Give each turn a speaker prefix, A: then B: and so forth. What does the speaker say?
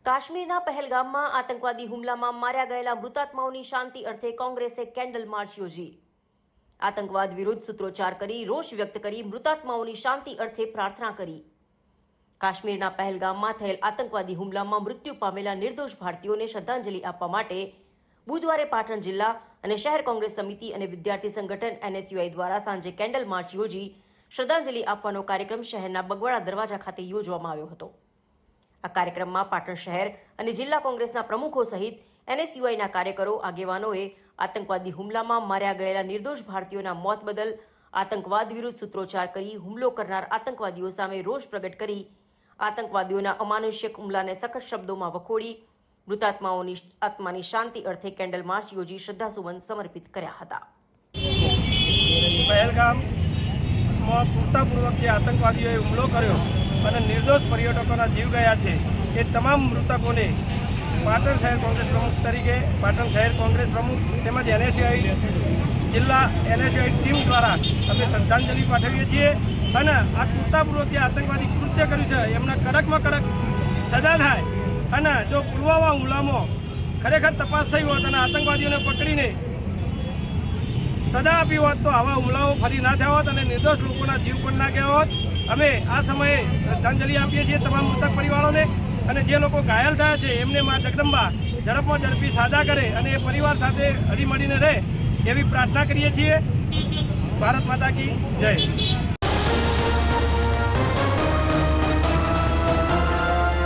A: કાશ્મીરના પહેલગામમાં આતંકવાદી હુમલામાં માર્યા ગયેલા મૃતાત્માઓની શાંતિ અર્થે કોંગ્રેસે કેન્ડલ માર્ચ યોજી આતંકવાદ વિરુદ્ધ સૂત્રોચ્ચાર કરી રોષ વ્યક્ત કરી મૃતાત્માઓની શાંતિ અર્થે પ્રાર્થના કરી। કાશ્મીરના પહેલગામમાં થયેલ આતંકવાદી હુમલામાં મૃત્યુ પામેલા નિર્દોષ ભારતીયોને શ્રદ્ધાંજલિ આપવા માટે બુધવારે પાટણ જિલ્લા અને શહેર કોંગ્રેસ સમિતિ અને વિદ્યાર્થી સંગઠન NSUI દ્વારા સાંજે કેન્ડલ માર્ચ યોજી શ્રદ્ધાંજલિ આપવાનો કાર્યક્રમ શહેરના બગવાડા દરવાજા ખાતે યોજવામાં આવ્યો હતો। આ કાર્યક્રમમાં પાટણ શહેર અને જિલ્લા કોંગ્રેસના પ્રમુખો સહિત NSUIના કાર્યકરો આગેવાનોએ આતંકવાદી હુમલામાં માર્યા ગયેલા નિર્દોષ ભારતીયોના મોત બદલ આતંકવાદ વિરુદ્ધ સૂત્રોચ્ચાર કરી હુમલો કરનાર આતંકવાદીઓ સામે રોષ પ્રગટ કરી આતંકવાદીઓના અમાનુષ્યક હુમલાને સખત શબ્દોમાં વખોડી મૃતાત્માઓની આત્માની શાંતિ અર્થે કેન્ડલ માર્ચ યોજી શ્રદ્ધાસુમન સમર્પિત કર્યા હતા।
B: પહેલગામમાં પૂર્વક જે આતંકવાદીઓએ હુમલો કર્યો અને નિર્દોષ પર્યટકોના જીવ ગયા છે એ તમામ મૃતકોને પાટણ શહેર કોંગ્રેસ પ્રમુખ તરીકે પાટણ શહેર કોંગ્રેસ પ્રમુખ તેમજ NSUI જિલ્લા NSUI ટીમ દ્વારા અમે શ્રદ્ધાંજલિ પાઠવીએ છીએ અને આ પૂર્વક જે આતંકવાદી કૃત્ય કર્યું છે એમના કડકમાં કડક સજા થાય અને જો પુલવામા હુમલામાં ખરેખર તપાસ થઈ હોત અને આતંકવાદીઓને પકડીને સજા આપી હોત તો આવા હુમલાઓ ફરી ના થયા હોત અને નિર્દોષ લોકોના જીવ પણ ના ગયા હોત। અમે આ સમયે શ્રદ્ધાંજલિ આપીએ છીએ તમામ મૃતક પરિવારોને અને જે લોકો ઘાયલ થયા છે એમને મા જગદંબા ઝડપમાં ઝડપી સાજા કરે અને એ પરિવાર સાથે હળીમળીને રહે એવી પ્રાર્થના કરીએ છીએ। ભારત માતા કી જય।